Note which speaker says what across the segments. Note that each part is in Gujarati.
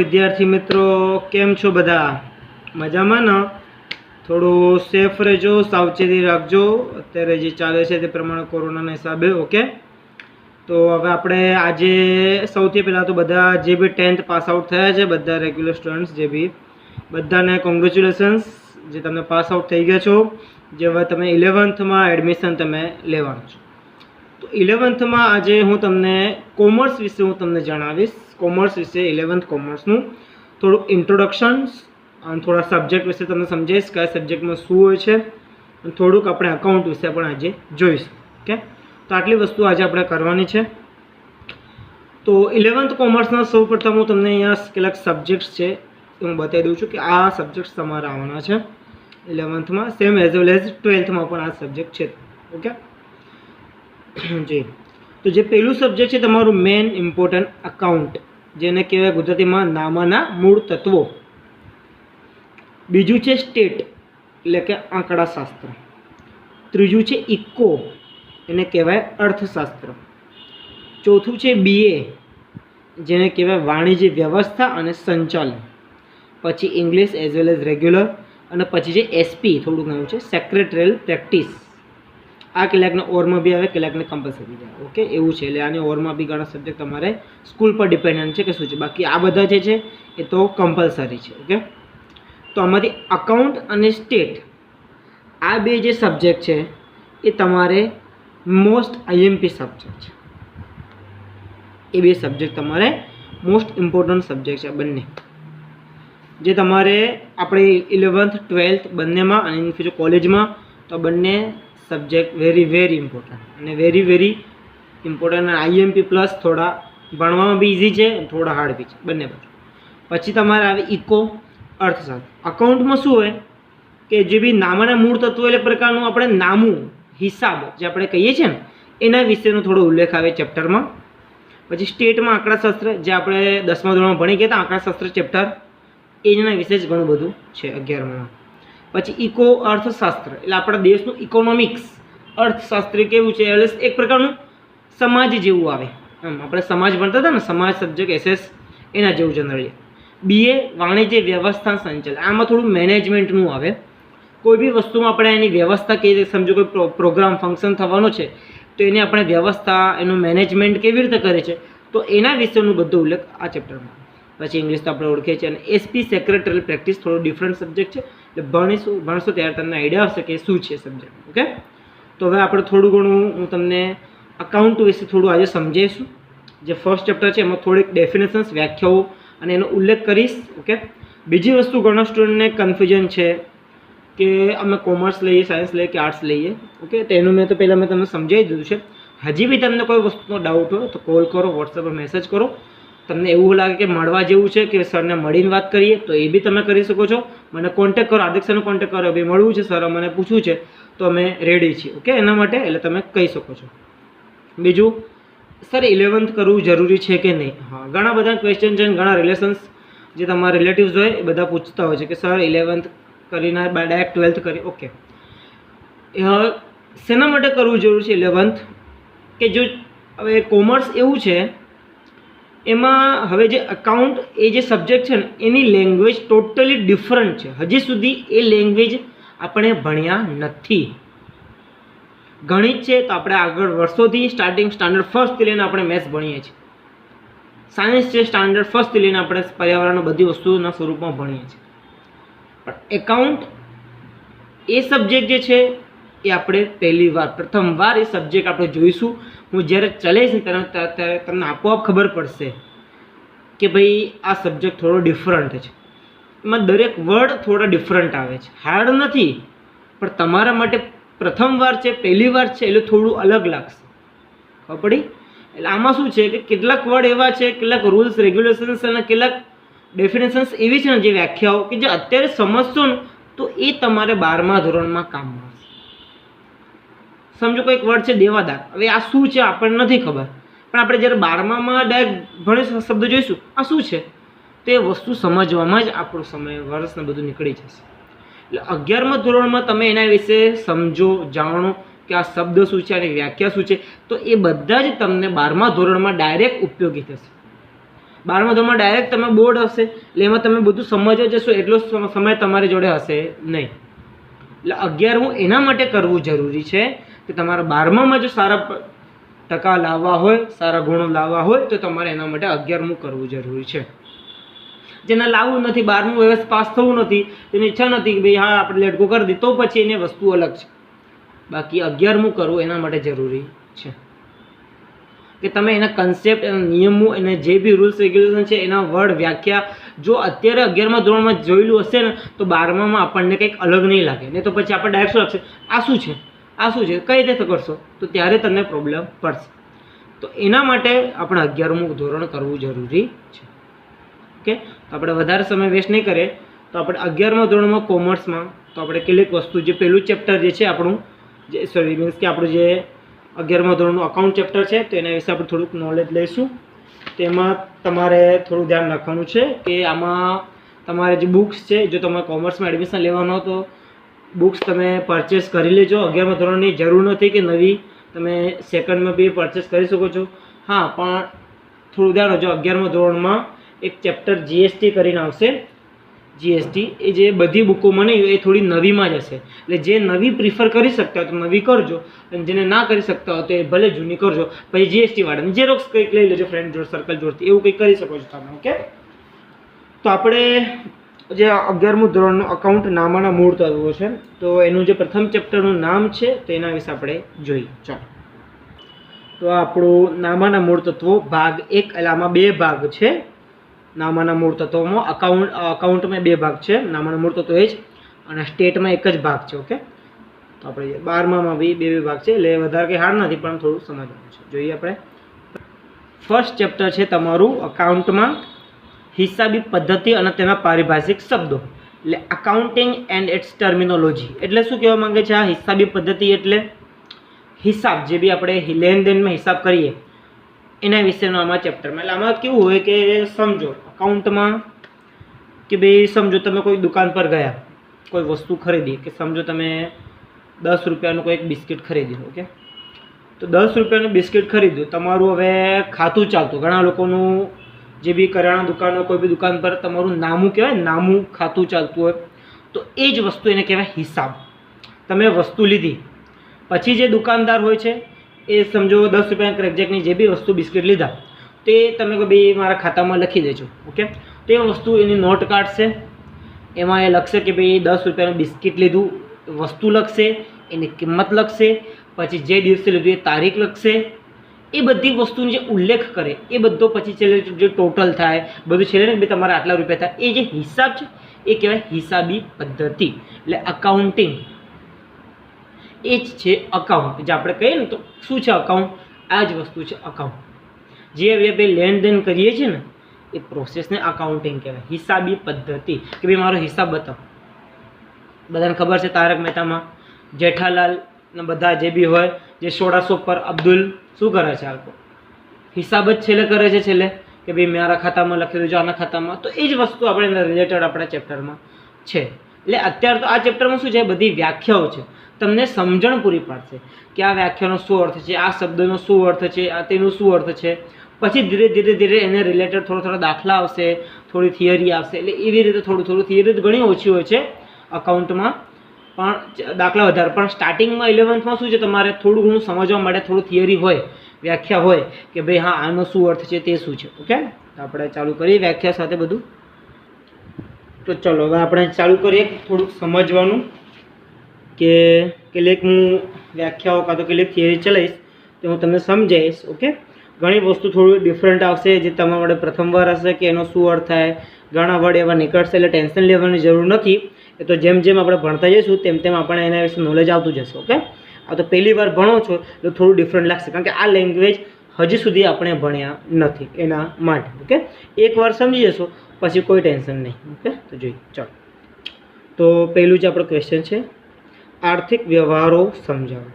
Speaker 1: विद्यार्थी मित्रों केम छो बधा मजामां ने? थोड़ું सेफ रहेजो, सावचेती राखजो। अत्यारे जे चाले छे ते प्रमाणे कोरोनाना हिसाबे। ओके, तो हवे आपणे आजे सौथी पहेला तो बधा जे बी 10th पास आउट थया छे बधा रेग्युलर स्टुडन्ट्स जे बी बधाने कोंग्रेच्युलेशन्स जे तमे पास आउट थई गया छो। जे हवे तमे 11th में एडमिशन तमे लेवानुं छो। तो 11th में आज हूँ तमने कॉमर्स विषे हूँ तमने जणावीश। कॉमर्स विषे 11th कॉमर्सનું थोड़ું इंट्रोडक्शन અને थोड़ा सब्जेक्ट विषे तमने समजावीश क्या सब्जेक्ट में शुं होय छे અને થોડુંક આપણે अकाउंट विषे पण आज जोईशुं। ओके, तो आटली वस्तु आज આપણે करवानी छे। तो 11th कॉमर्सना सौ प्रथम हूँ तमने अहींया કેટલાક सब्जेक्ट्स छे हूँ बतावी दऊं छुं कि आ सब्जेक्ट्स तमारा आववाना छे 11th में, same as well as 12th में पण आ सब्जेक्ट छे। ओके जी, तो जे पहलू सब्जेक्ट है तमारू मेन इम्पोर्टન્ટ अकाउंट, जेने कहेवाय गुजराती में नामाना मूळ तत्वों। बीजू है स्टेट एटले के आंकड़ाशास्त्र। त्रीजू है इको एने कहेवाय अर्थशास्त्र। चौथुं है बीए जेने कहेवाय वाणिज्य व्यवस्था अने संचालन। पछी English as well as regular अने पछी जे एसपी थोड़ुं नवुं छे सेक्रेटरियल प्रेक्टिस। आ કેટલાકને ઓરમાં બી આવે, કેટલાકને કમ્પલસરી જાય। ઓકે, એવું છે। એટલે આની ઓરમાં બી ઘણા સબ્જેક્ટ તમારે સ્કૂલ પર ડિપેન્ડન્ટ છે કે શું છે। બાકી આ બધા જે છે એ તો કમ્પલસરી છે। ઓકે, તો આમાંથી અકાઉન્ટ અને સ્ટેટ આ બે જે સબ્જેક્ટ છે એ તમારે મોસ્ટ આઈએમપી સબ્જેક્ટ છે। એ બે સબ્જેક્ટ તમારે મોસ્ટ ઇમ્પોર્ટન્ટ સબ્જેક્ટ છે બંને, જે તમારે આપણે 11th 12th બંનેમાં અને ઇન ફ્યુચર કોલેજમાં તો બંને सब्जेक्ट वेरी इम्पोर्टન્ટ અને वेरी इम्पोर्टન્ટ आईएमपी प्लस थोड़ा भणवामां बी इजी है, थोड़ा हार्ड भी है, बने बाजू। पछी तमारे आवे इको अर्थशास्त्र। अकाउंट में शुं होय कि जे बी नामाना मूळ तत्व એટલે प्रकारનું આપણે નામું हिसाब जे આપણે कहीए छे ने एना विशेनो थोड़ो उल्लेख आवे चेप्टर में। पछी स्टेट में आंकड़ाशास्त्र जे આપણે 10મા ધોરણમાં ભણી ગયા હતા आंकड़ाशास्त्र चेप्टर एना विशे ज घणुं बधुं छे 11મા। पछी इको अर्थशास्त्र એટલે આપણા દેશનું ઇકોનોમિક્સ अर्थशास्त्र केवुं छे એટલે एक प्रकारનું समाज जेवुं आवे। આપણે समाज भणता હતા ને समाज सब्जेक्ट एसएस एना जेवुं जनरली। बीए वाणिज्य व्यवस्था संचालन, आमां थोड़ुं मैनेजमेंटनुं आवे। कोई भी वस्तुमां આપણે એની વ્યવસ્થા કેવી રીતે સમજો કોઈ પ્રોગ્રામ ફંક્શન થવાનો છે તો એની આપણે વ્યવસ્થા એનું મેનેજમેન્ટ કેવી રીતે કરે છે તો એના વિશેનું બધું ઉલ્લેખ આ ચેપ્ટરમાં। પછી ઇંગ્લિશ તો આપણે ઓળખીએ છીએ અને એસપી સેક્રેટરી પ્રેક્ટિસ થોડો ડિફરન્ટ સબ્જેક્ટ છે એટલે ભણશો ત્યારે તમને આઈડિયા આવશે કે શું છે સબ્જેક્ટ। ઓકે, તો હવે આપણે થોડું ઘણું હું તમને અકાઉન્ટ વિશે થોડું આજે સમજાવીશું। જે ફર્સ્ટ ચેપ્ટર છે એમાં થોડીક ડેફિનેશન્સ વ્યાખ્યાઓ અને એનો ઉલ્લેખ કરીશ। ઓકે, બીજી વસ્તુ ઘણા સ્ટુડન્ટને કન્ફ્યુઝન છે કે અમે કોમર્સ લઈએ, સાયન્સ લઈએ કે આર્ટ્સ લઈએ। ઓકે, તો એનું મેં તો પહેલાં મેં તમને સમજાવી દીધું છે। હજી બી તમને કોઈ વસ્તુનો ડાઉટ હોય તો કોલ કરો, વોટ્સએપ પર મેસેજ કરો। તમને એવું લાગે કે મળવા જેવું છે કે સરને મળીને વાત કરીએ તો એ બી તમે કરી શકો છો। મને કોન્ટેક્ટ કરો, હાર્દિક સરને કોન્ટેક્ટ કરો, ભાઈ મળવું છે સર, મને પૂછવું છે તો અમે રેડી છીએ। ઓકે, એના માટે એટલે તમે કહી શકો છો। બીજું, સર 11th કરવું જરૂરી છે કે નહીં? હા, ઘણા બધા ક્વેશ્ચન છે, ઘણા રિલેશન્સ જે તમારા રિલેટિવ્સ હોય એ બધા પૂછતા હોય છે કે સર 11th કરીને ડાયરેક્ટ 12th કરી। ઓકે, શેના માટે કરવું જરૂરી છે 11th? કે જો હવે કોમર્સ એવું છે એમાં હવે જે અકાઉન્ટ એ જે સબ્જેક્ટ છે ને એની લેંગ્વેજ ટોટલી ડિફરન્ટ છે। હજી સુધી એ લેંગ્વેજ આપણે ભણ્યા નથી। ગણિત છે તો આપણે આગળ વર્ષોથી સ્ટાન્ડર્ડ ફર્સ્ટથી લઈને આપણે મેથ્સ ભણીએ છીએ। સાયન્સ છે સ્ટાન્ડર્ડ ફર્સ્ટથી લઈને આપણે પર્યાવરણ બધી વસ્તુઓના સ્વરૂપમાં ભણીએ છીએ। પણ એકાઉન્ટ એ સબ્જેક્ટ જે છે એ આપણે પ્રથમવાર એ સબ્જેક્ટ આપણે જોઈશું। હું જ્યારે ચલાવીશ ને ત્યારે તમને આપોઆપ ખબર પડશે કે ભાઈ આ સબ્જેક્ટ થોડો ડિફરન્ટ છે। એમાં દરેક વર્ડ થોડા ડિફરન્ટ આવે છે, હાર્ડ નથી પણ તમારા માટે પ્રથમવાર છે, પહેલી વાર છે એટલે થોડું અલગ લાગશે। ખબર પડી? એટલે આમાં શું છે કે કેટલાક વર્ડ એવા છે, કેટલાક રૂલ્સ રેગ્યુલેશન્સ અને કેટલાક ડેફિનેશન્સ એવી છે ને જે વ્યાખ્યાઓ કે જે અત્યારે સમજશો ને તો એ તમારે 12મા ધોરણમાં કામમાં આવશે। સમજો કોઈક વર્ડ છે દેવાદાર, હવે આ શું છે આપણને નથી ખબર પણ આપણે જ્યારે 12મામાં ડાયરેક્ટ ભણીશું શબ્દ જોઈશું આ શું છે તે વસ્તુ સમજવામાં જ આપણો સમય વર્ષને બધું નીકળી જશે। એટલે 11મા ધોરણમાં તમે એના વિશે સમજો, જાણો કે આ શબ્દ શું છે અને વ્યાખ્યા શું છે તો એ બધા જ તમને 12મા ધોરણમાં ડાયરેક્ટ ઉપયોગી થશે। 12મા ધોરણમાં ડાયરેક્ટ તમે બોર્ડ હશે એટલે એમાં તમે બધું સમજવા જશો એટલો સમય તમારી જોડે હશે નહીં. એટલે 11મું એના માટે કરવું જરૂરી છે કે તમારા 12મામાં જો સારા ટકા લાવવા હોય, સારા ગુણો લાવવા હોય તો તમારે એના માટે 11મું કરવું જરૂરી છે. જેને લાવવું નથી, 12મું વ્યવસ્થિત પાસ થવું નથી, એની ઈચ્છા નથી કે ભાઈ હા આપણે લેટગો કરી દઈએ, તો પછી એની વસ્તુ અલગ છે. બાકી 11મું કરવું એના માટે જરૂરી છે કે તમે એના કન્સેપ્ટ, એના નિયમો, એને જે બી રૂલ્સ રેગ્યુલેશન છે એના વર્ડ, વ્યાખ્યા જો અત્યારે 11મા ધોરણમાં જોયેલું હશે ને તો 12મામાં આપણને કંઈક અલગ નહીં લાગે. નહીં તો પછી આપણે ડાયરેક્ટ શું લાગશે, આ શું છે, આ શું છે, કઈ રીતે કરશો, તો ત્યારે તમને પ્રોબ્લેમ પડશે. તો એના માટે આપણે 11મું ધોરણ કરવું જરૂરી છે. ઓકે, તો આપણે વધારે સમય વેસ્ટ નહીં કરીએ. તો આપણે 11મા ધોરણમાં કોમર્સમાં તો આપણે કેટલીક વસ્તુ, જે પહેલું ચેપ્ટર જે છે આપણું, જે સોરી મીન્સ કે આપણું જે 11મા ધોરણનું અકાઉન્ટ ચેપ્ટર છે, તો એના વિશે આપણે થોડુંક નોલેજ લઈશું. તેમાં તમારે થોડું ધ્યાન રાખવાનું છે કે આમાં તમારે જે બુક્સ છે, જો તમારે કોમર્સમાં એડમિશન લેવાનો તો બુક્સ તમે પરચેસ કરી લેજો. 11મા ધોરણની જરૂર નથી કે નવી તમે સેકન્ડમાં બી પરચેસ કરી શકો છો. હા, પણ થોડું ધ્યાન રાખજો, 11મા ધોરણમાં એક ચેપ્ટર જીએસટી કરીને આવશે. જીએસટી એ જે બધી બુકોમાં નહીં, એ થોડી નવીમાં જ હશે. એટલે જે નવી પ્રિફર કરી શકતા હોય તો નવી કરજો, અને જેને ના કરી શકતા હોય તો એ ભલે જૂની કરજો. પછી જીએસટી વાળાની ઝેરોક્સ કંઈક લઈ લેજો ફ્રેન્ડ જોડે, સર્કલ જોડથી, એવું કંઈક કરી શકો છો તમે. ઓકે, તો આપણે જે 11મું ધોરણનું અકાઉન્ટ નામાના મૂળ તત્વો છે, તો એનું જે પ્રથમ ચેપ્ટરનું નામ છે તો એના વિશે આપણે જોઈએ. ચાલો, તો આપણું નામાના મૂળ તત્વો ભાગ 1, એટલે આમાં 2 ભાગ છે. નામાના મૂળ તત્વોમાં અકાઉન્ટમાં 2 ભાગ છે. નામાના મૂળ તત્વો એ જ, અને સ્ટેટમાં એક જ ભાગ છે. ઓકે, તો આપણે 12મામાં બી 2 ભાગ છે, એટલે વધારે કંઈ હાર્ડ નથી, પણ થોડું સમજવાનું છે. જોઈએ આપણે. ફર્સ્ટ ચેપ્ટર છે તમારું અકાઉન્ટમાં હિસાબી પદ્ધતિ અને તેના પારિભાષિક શબ્દો, એટલે અકાઉન્ટિંગ એન્ડ ઇટ્સ ટર્મિનોલોજી. એટલે શું કહેવા માંગે છે આ હિસાબી પદ્ધતિ? એટલે હિસાબ, જે બી આપણે લેનદેનમાં હિસાબ કરીએ એના વિશેનો આમાં ચેપ્ટરમાં. એટલે આમાં કેવું હોય કે સમજો અકાઉન્ટમાં કે ભાઈ સમજો તમે કોઈ દુકાન પર ગયા, કોઈ વસ્તુ ખરીદી, કે સમજો તમે 10 રૂપિયાનું કોઈ એક બિસ્કિટ ખરીદ્યું. ઓકે, તો 10 રૂપિયાનું બિસ્કિટ ખરીદ્યું, તમારું હવે ખાતું ચાલતું. ઘણા લોકોનું જે બી કરિયાણા દુકાનો, કોઈ બી દુકાન પર તમારું નામું કહેવાય, નામું ખાતું ચાલતું હોય, તો એ જ વસ્તુ એને કહેવાય હિસાબ. તમે વસ્તુ લીધી પછી જે દુકાનદાર હોય છે એ સમજો 10 રૂપિયા એક્ઝેક્ટની જે બી વસ્તુ બિસ્કિટ લીધા, તે તમે કહો ભાઈ મારા ખાતામાં લખી દેજો. ઓકે, તો એ વસ્તુ એની નોટ કાઢશે, એમાં એ લખશે કે ભાઈ 10 રૂપિયાનું બિસ્કિટ લીધું, વસ્તુ લખશે, એની કિંમત લખશે, પછી જે દિવસે લીધું એ તારીખ લખશે. એ બધી વસ્તુનો જે ઉલ્લેખ કરે એ બધો પછી છેલ્લે જે ટોટલ થાય બધું છેલ્લે ને ભાઈ તમારા આટલા રૂપિયા થાય, એ જે હિસાબ છે એ કહેવાય હિસાબી પદ્ધતિ. એટલે અકાઉન્ટિંગ એ જ છે અકાઉન્ટ. જે આપણે કહીએ ને તો શું છે અકાઉન્ટ? આ જ વસ્તુ છે અકાઉન્ટ. જે આપણે લેનદેન કરીએ છીએ ને એ પ્રોસેસને અકાઉન્ટિંગ કહેવાય, હિસાબી પદ્ધતિ. કે ભાઈ મારો હિસાબ બતાવો. બધાને ખબર છે તારક મહેતામાં જેઠાલાલ ને બધા જે બી હોય, જે 1600 પર અબ્દુલ શું કરે છે? આ હિસાબ જ છેલ્લે કરે છે, છેલ્લે કે ભાઈ મારા ખાતામાં લખી દેજો, આના ખાતામાં. તો એ જ વસ્તુ આપણે રિલેટેડ આપણા ચેપ્ટરમાં છે. એટલે અત્યારે તો આ ચેપ્ટરમાં શું છે, બધી વ્યાખ્યાઓ છે, તમને સમજણ પૂરી પાડશે કે આ વ્યાખ્યાનો શું અર્થ છે, આ શબ્દનો શું અર્થ છે, આ તેનો શું અર્થ છે. પછી ધીરે ધીરે એને રિલેટેડ થોડા દાખલા આવશે, થોડી થિયરી આવશે. એટલે એવી રીતે થોડું થિયરી ઘણી ઓછી હોય છે અકાઉન્ટમાં, પણ દાખલા વધારે. પણ સ્ટાર્ટિંગમાં 11થમાં શું છે, તમારે થોડું ઘણું સમજવા માટે થોડું થિયરી હોય, વ્યાખ્યા હોય કે ભાઈ હા આનો શું અર્થ છે, તે શું છે. ઓકે, તો આપણે ચાલુ કરીએ વ્યાખ્યા સાથે બધું. તો ચલો હવે આપણે ચાલુ કરીએ થોડુંક સમજવાનું કે કેટલીક હું વ્યાખ્યાઓ કાં તો કેટલીક થિયરી ચલાવીશ તો હું તમને સમજાવીશ. ઓકે, ઘણી વસ્તુ થોડું ડિફરન્ટ આવશે જે તમારા માટે પ્રથમવાર હશે કે એનો શું અર્થ થાય. ઘણા વર્ડ એવા નીકળશે એટલે ટેન્શન લેવાની જરૂર નથી. એ તો જેમ જેમ આપણે ભણતા જઈશું તેમ આપણે એના વિશે નોલેજ આવતું જશે. ઓકે, આ તો પહેલી વાર ભણો છો એટલે થોડું ડિફરન્ટ લાગશે, કારણ કે આ લેંગ્વેજ હજી સુધી આપણે ભણ્યા નથી એના માટે. ઓકે, એકવાર સમજી જશો પછી કોઈ ટેન્શન નહીં. ઓકે, તો જોઈએ ચાલો. તો પહેલું જ આપણો ક્વેશ્ચન છે આર્થિક વ્યવહારો સમજાવો.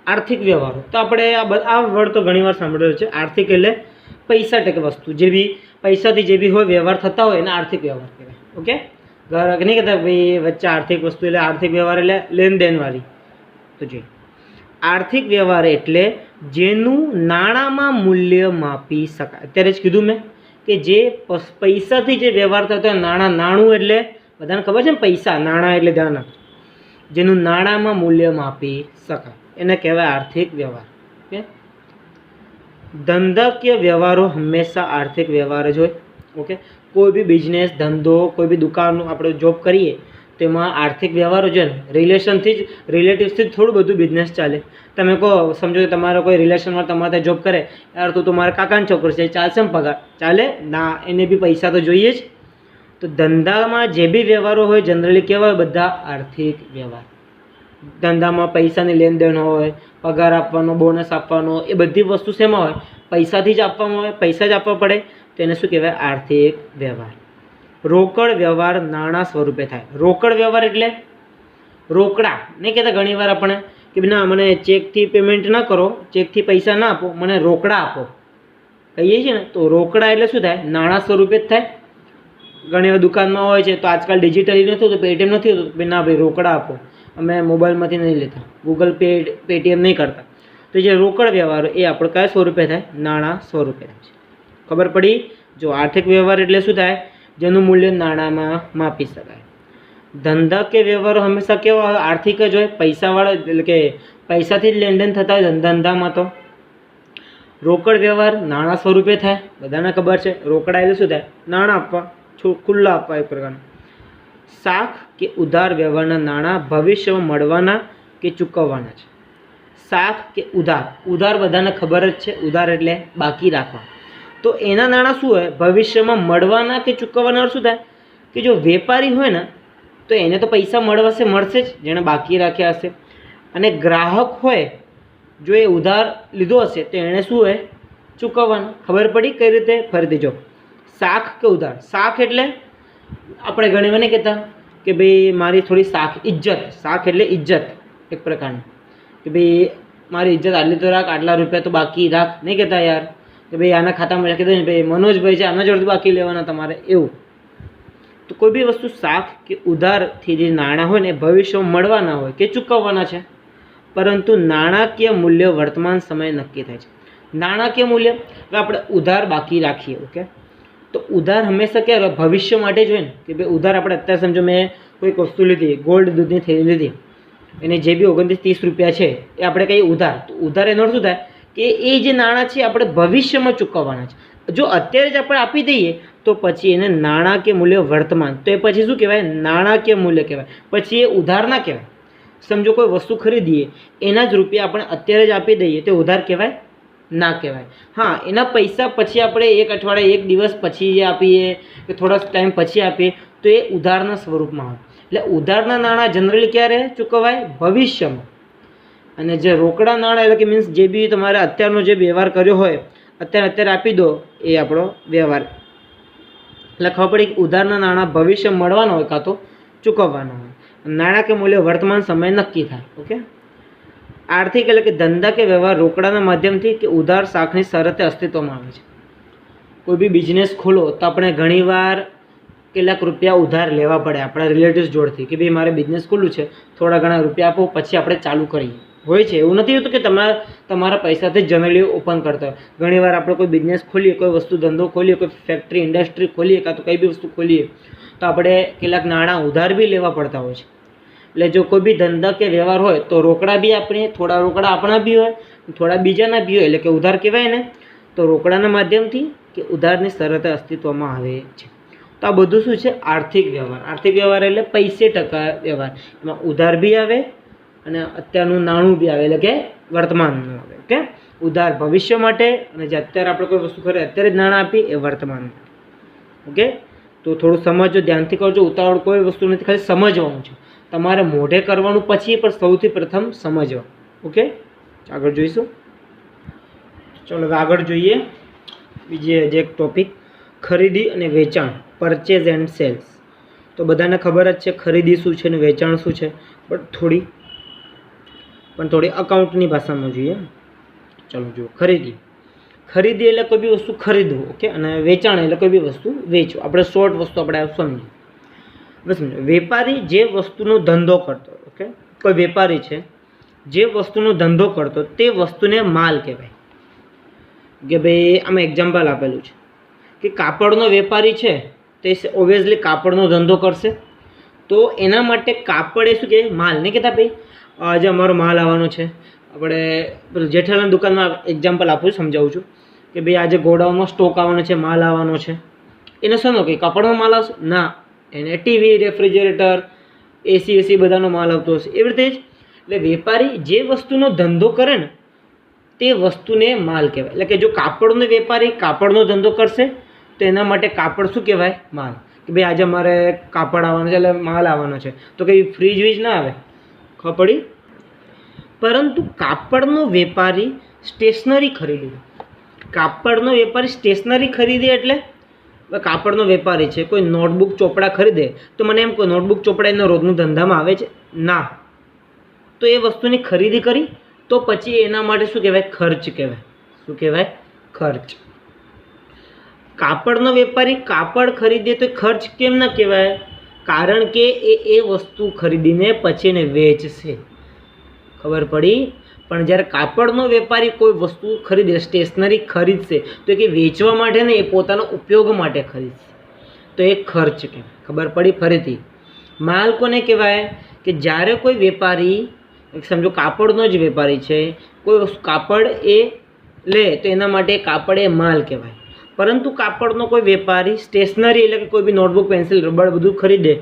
Speaker 1: આર્થિક વ્યવહારો તો આપણે આ વર્ડ તો ઘણીવાર સાંભળ્યો છે. આર્થિક એટલે પૈસા ટકે વસ્તુ, જે બી પૈસાથી જે બી હોય વ્યવહાર થતા હોય એને આર્થિક વ્યવહાર કહેવાય. ઓકે, નહીં કહેતા ભાઈ વચ્ચે આર્થિક વસ્તુ એટલે આર્થિક વ્યવહાર એટલે લેનદેનવાળી. તો જોઈએ આર્થિક વ્યવહાર એટલે જેનું નાણાંમાં મૂલ્ય માપી શકાય. અત્યારે જ કીધું મેં કે જે પૈસાથી જે વ્યવહાર થતો હોય, નાણું એટલે બધાને ખબર છે ને, પૈસા, નાણાં એટલે ધ્યાન આપજો. જેનું નાણાંમાં મૂલ્ય માપી શકાય એને કહેવાય આર્થિક વ્યવહાર. ઓકે, ધંધાકીય વ્યવહારો હંમેશા આર્થિક વ્યવહાર જ હોય. ઓકે, કોઈ બી બિઝનેસ, ધંધો, કોઈ બી દુકાન આપણે જોબ કરીએ તેમાં આર્થિક વ્યવહારો છે ને, રિલેટિવ્સથી જ થોડું બધું બિઝનેસ ચાલે. તમે કહો, સમજો કે તમારો કોઈ રિલેશનમાં તમારે જોબ કરે, યાર તું મારા કાકાનો છોકરો છે, ચાલશે ને પગાર? ચાલે ના, એને બી પૈસા તો જોઈએ જ. તો ધંધામાં જે બી વ્યવહારો હોય જનરલી કેવા હોય? બધા આર્થિક વ્યવહાર. ધંધામાં પૈસાની લેનદેન હોય, પગાર આપવાનો, બોનસ આપવાનો, એ બધી વસ્તુ શેમાં હોય? પૈસાથી જ આપવામાં હોય, પૈસા જ આપવા પડે. તો એને શું કહેવાય? આર્થિક વ્યવહાર. રોકડ વ્યવહાર નાણાં સ્વરૂપે થાય. રોકડ વ્યવહાર એટલે રોકડા. નહીં કહેતા ઘણી વાર આપણે કે ના, મને ચેકથી પેમેન્ટ ના કરો, ચેકથી પૈસા ના આપો, મને રોકડા આપો કહીએ છીએ ને. તો રોકડા એટલે શું થાય? નાણાં સ્વરૂપે જ થાય. ઘણી વાર દુકાનમાં હોય છે તો આજકાલ ડિજિટલી નથી હોતું, પેટીએમ નથી હોતું, ના ભાઈ રોકડા આપો, અમે મોબાઈલમાંથી નહીં લેતા, ગૂગલ પે, પેટીએમ નહીં કરતા. તો જે રોકડ વ્યવહારો એ આપણે કયા સ્વરૂપે થાય? નાણાં સ્વરૂપે થાય છે. ખબર પડી? જો આર્થિક વ્યવહાર એટલે શું થાય? જેનું મૂલ્ય નાણાંમાં માપી શકાય. ધંધા કે વ્યવહારો હંમેશા કેવા હોય? આર્થિક જ હોય, પૈસાવાળા, એટલે કે પૈસાથી જ લેનદેન થતા હોય ધંધામાં. તો રોકડ વ્યવહાર નાણાં સ્વરૂપે થાય, બધાને ખબર છે. રોકડા એટલે શું થાય? નાણાં આપવા, ખુલ્લા આપવા એક પ્રકારના. શાખ કે ઉધાર વ્યવહારના નાણાં ભવિષ્યમાં મળવાના કે ચૂકવવાના છે. શાખ કે ઉધાર, ઉધાર બધાને ખબર જ છે, ઉધાર એટલે બાકી રાખવા. તો એના નાણાં શું હોય? ભવિષ્યમાં મળવાના કે ચૂકવવાના. શું થાય? કે જો વેપારી હોય ને તો એને તો પૈસા મળશે જ, જેણે બાકી રાખ્યા હશે. અને ગ્રાહક હોય, જો એ ઉધાર લીધો હશે તો એણે શું હોય? ચૂકવવાનું. ખબર પડી કઈ રીતે? ફરીથી જો, શાખ કે ઉધાર. શાખ એટલે આપણે ઘણી વાર નહીં કહેતા કે ભાઈ મારી થોડી શાખ, ઇજ્જત. શાખ એટલે ઇજ્જત એક પ્રકારની, કે ભાઈ મારી ઇજ્જત આટલી તો રાખ, આટલા રૂપિયા તો બાકી રાખ. નહીં કહેતા યાર કે ભાઈ આના ખાતામાં રાખી દો ને, ભાઈ મનોજભાઈ છે, આના જોડે બાકી લેવાના તમારે, એવું. તો કોઈ બી વસ્તુ શાખ કે ઉધારથી જે નાણાં હોય ને એ ભવિષ્યમાં મળવાના હોય કે ચૂકવવાના છે. પરંતુ નાણાકીય મૂલ્ય વર્તમાન સમયે નક્કી થાય છે. નાણાકીય મૂલ્ય, હવે આપણે ઉધાર બાકી રાખીએ, ઓકે, તો ઉધાર હંમેશા ક્યારે? ભવિષ્ય માટે જ હોય ને. કે ભાઈ ઉધાર આપણે અત્યારે સમજો મેં કોઈક વસ્તુ લીધી, ગોલ્ડ દૂધની થેલી લીધી, એને જે બી 29-30 રૂપિયા છે એ આપણે કહીએ ઉધાર. તો ઉધાર એનો શું થાય? કે એ જે નાણાં છે આપણે ભવિષ્યમાં ચૂકવવાના છે. જો અત્યારે જ આપણે આપી દઈએ તો પછી એને નાણાકીય મૂલ્ય વર્તમાન, તો એ પછી શું કહેવાય? નાણાકીય મૂલ્ય કહેવાય. પછી એ ઉધાર ના કહેવાય. સમજો કોઈ વસ્તુ ખરીદીએ, એના જ રૂપિયા આપણે અત્યારે જ આપી દઈએ તો ઉધાર કહેવાય? ના કહેવાય. હા, એના પૈસા પછી આપણે એક અઠવાડિયા, એક દિવસ પછી આપીએ કે થોડા ટાઈમ પછી આપીએ તો એ ઉધારના સ્વરૂપમાં હોય. એટલે ઉધારના નાણાં જનરલી ક્યારે ચૂકવાય? ભવિષ્યમાં. અને જે રોકડા નાણાં એટલે કે મીન્સ જે બી તમારે અત્યારનો જે વ્યવહાર કર્યો હોય, અત્યારે આપી દો, એ આપણો વ્યવહાર. એટલે ખબર પડી કે ઉધારના નાણાં ભવિષ્ય મળવાના હોય કાં તો ચૂકવવાના હોય. નાણાકીય મૂલ્ય વર્તમાન સમયે નક્કી થાય. ઓકે, આર્થિક એટલે કે ધંધા કે વ્યવહાર રોકડાના માધ્યમથી કે ઉધાર શાખની શરતે અસ્તિત્વમાં આવે છે. કોઈ બી બિઝનેસ ખોલો તો આપણે ઘણીવાર કેટલાક રૂપિયા ઉધાર લેવા પડે આપણા રિલેટિવ્સ જોડથી, કે ભાઈ મારે બિઝનેસ ખોલવું છે, થોડા ઘણા રૂપિયા આપો પછી આપણે ચાલુ કરીએ. હોય છે, એવું નથી હોતું કે તમારા પૈસાથી જ જનરલી ઓપન કરતા હોય. ઘણીવાર આપણે કોઈ બિઝનેસ ખોલીએ, કોઈ વસ્તુ ધંધો ખોલીએ, કોઈ ફેક્ટરી ઇન્ડસ્ટ્રી ખોલીએ, કાં તો કઈ બી વસ્તુ ખોલીએ તો આપણે કેટલાક નાણાં ઉધાર બી લેવા પડતા હોય છે. એટલે જો કોઈ બી ધંધા કે વ્યવહાર હોય તો રોકડા બી આપણે, થોડા રોકડા આપણા બી હોય, થોડા બીજાના બી હોય, એટલે કે ઉધાર કહેવાય ને. તો રોકડાના માધ્યમથી કે ઉધારની શરતે અસ્તિત્વમાં આવે છે. તો આ બધું શું છે? આર્થિક વ્યવહાર. આર્થિક વ્યવહાર એટલે પૈસે ટકા વ્યવહાર. એમાં ઉધાર બી આવે અને અત્યારનું નાણું બી આવે, એટલે કે વર્તમાનનું આવે. ઓકે, ઉધાર ભવિષ્ય માટે અને જે અત્યારે આપણે કોઈ વસ્તુ ખરીદે અત્યારે જ નાણાં આપી એ વર્તમાન માટે. ઓકે, તો થોડું સમજો, ધ્યાનથી કરજો. ઉતાવળ કોઈ વસ્તુ નથી, ખાલી સમજવાનું છે. તમારે મોઢે કરવાનું પછી, પણ સૌથી પ્રથમ સમજવા. ઓકે, આગળ જોઈશું. ચલો હવે આગળ જોઈએ બીજે જે એક ટોપિક, ખરીદી અને વેચાણ, પરચેઝ એન્ડ સેલ્સ. તો બધાને ખબર જ છે ખરીદી શું છે અને વેચાણ શું છે, પણ થોડી અકાઉન્ટની ભાષામાં જોઈએ. ચલો જુઓ, ખરીદી એટલે કોઈ બી વસ્તુ ખરીદવું. ઓકે, અને વેચાણ એટલે કોઈ બી વસ્તુ વેચવું. આપણે શોર્ટ વસ્તુ આપણે સમજીએ. બસ સમજો, વેપારી જે વસ્તુનો ધંધો કરતો હોય, ઓકે, કોઈ વેપારી છે જે વસ્તુનો ધંધો કરતો તે વસ્તુને માલ કહેવાય. કે ભાઈ આમાં એક્ઝામ્પલ આપેલું છે કે કાપડનો વેપારી છે તે ઓબ્વિયસલી કાપડનો ધંધો કરશે, તો એના માટે કાપડ એ શું કહેવાય? માલ. નહીં કહેતા ભાઈ આજે અમારો માલ આવવાનો છે. આપણે પેલું જેઠાલાલની દુકાનમાં એક્ઝામ્પલ આપું છું, સમજાવું છું કે ભાઈ આજે ગોડાઉનમાં સ્ટોક આવવાનો છે, માલ આવવાનો છે. એને શું કહે? કાપડનો માલ આવશે? ના, એને ટીવી, રેફ્રિજરેટર, એસી બધાનો માલ આવતો હશે. એવી રીતે જ એટલે વેપારી જે વસ્તુનો ધંધો કરે ને તે વસ્તુને માલ કહેવાય. એટલે કે જો કાપડનો વેપારી કાપડનો ધંધો કરશે તો એના માટે કાપડ શું કહેવાય? માલ. કે ભાઈ આજે અમારે કાપડ આવવાનું છે એટલે માલ આવવાનો છે, તો કંઈ ફ્રીજ વીજ ના આવે, ખબર પડી? પરંતુ કાપડનો વેપારી સ્ટેશનરી ખરીદે. કાપડનો વેપારી સ્ટેશનરી ખરીદે એટલે કાપડનો વેપારી છે, કોઈ નોટબુક ચોપડા ખરીદે તો મને એમ કોઈ નોટબુક ચોપડા એના રોજનું ધંધામાં આવે છે? ના. તો એ વસ્તુની ખરીદી કરી તો પછી એના માટે શું કહેવાય? ખર્ચ કહેવાય. શું કહેવાય? ખર્ચ. કાપડનો વેપારી કાપડ ખરીદે તો ખર્ચ કેમ ના કહેવાય? કારણ કે એ વસ્તુ ખરીદીને પછી એને વેચશે. ખબર પડી? પણ જ્યારે કાપડનો વેપારી કોઈ વસ્તુ ખરીદે, સ્ટેશનરી ખરીદશે, તો કે વેચવા માટે ને એ પોતાના ઉપયોગ માટે ખરીદશે, તો એ ખર્ચ કહેવાય. ખબર પડી? ફરીથી માલ કોને કહેવાય? કે જ્યારે કોઈ વેપારી, સમજો કાપડનો જ વેપારી છે, કોઈ વસ્તુ કાપડ એ લે તો એના માટે કાપડ એ માલ કહેવાય. પરંતુ કાપડનો કોઈ વેપારી સ્ટેશનરી એટલે કે કોઈ બી નોટબુક, પેન્સિલ, રબર બધું ખરીદે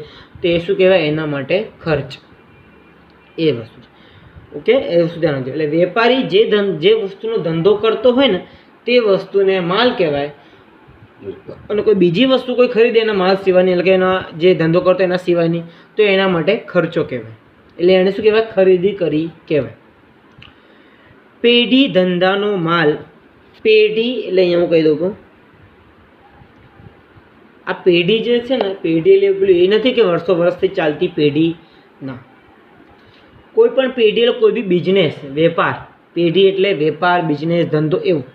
Speaker 1: તો એ શું કહેવાય? એના માટે ખર્ચ. એ વસ્તુ છે. ઓકે, એ વસ્તુ ધ્યાન રાખજો. એટલે વેપારી જે વસ્તુનો ધંધો કરતો હોય ને તે વસ્તુને માલ કહેવાય, અને કોઈ બીજી વસ્તુ કોઈ ખરીદે એના માલ સિવાયની, એટલે કે એના જે ધંધો કરતો એના સિવાયની, તો એના માટે ખર્ચો કહેવાય. એટલે એને શું કહેવાય? ખરીદી કરી કહેવાય. પેઢી ધંધાનો માલ. પેઢી એટલે અહીંયા હું કહી દઉં છું, આ પેઢી જે છે ને, પેઢી એટલે પેલું એ નથી કે વર્ષો વર્ષથી ચાલતી પેઢી, ના. કોઈ પણ પેઢી એટલે કોઈ બી બિઝનેસ, વેપાર. પેઢી એટલે વેપાર, બિઝનેસ, ધંધો એવું.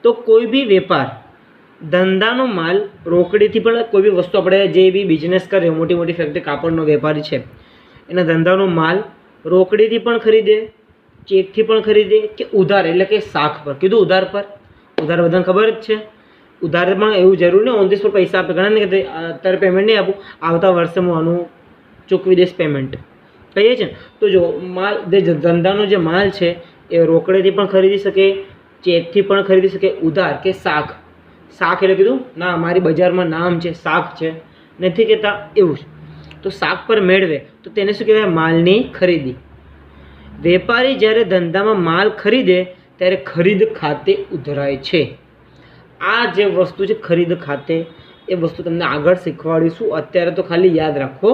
Speaker 1: તો કોઈ બી વેપાર ધંધાનો માલ રોકડીથી પણ, કોઈ બી વસ્તુ આપણે જે બી બિઝનેસ કરે, મોટી મોટી ફેક્ટરી, કાપડનો વેપારી છે, એના ધંધાનો માલ રોકડીથી પણ ખરીદે, ચેકથી પણ ખરીદે, કે ઉધાર એટલે કે શાખ પર. કીધું ઉધાર પર, ઉધાર બધાને ખબર જ છે. ઉધાર પણ એવું જરૂર નહીં ઓન ધી સ્પોટ પૈસા આપે. ઘણા નહીં કે અત્યારે પેમેન્ટ નહીં આપું, આવતા વર્ષે હું આનું ચૂકવી દઈશ પેમેન્ટ, કહીએ છીએ. તો જો માલ, જે ધંધાનો જે માલ છે એ રોકડેથી પણ ખરીદી શકે, ચેકથી પણ ખરીદી શકે, ઉધાર કે શાખ. શાખ એટલે કીધું ના, મારી બજારમાં નામ છે, શાખ છે, નથી કહેતા એવું છે. તો શાખ પર મેળવે તો તેને શું કહેવાય? માલની ખરીદી. વેપારી જ્યારે ધંધામાં માલ ખરીદે ત્યારે ખરીદ ખાતે ઉધરાય છે. આ જે વસ્તુ છે ખરીદ ખાતે, એ વસ્તુ તમને આગળ શીખવાડીશું. અત્યારે તો ખાલી યાદ રાખો,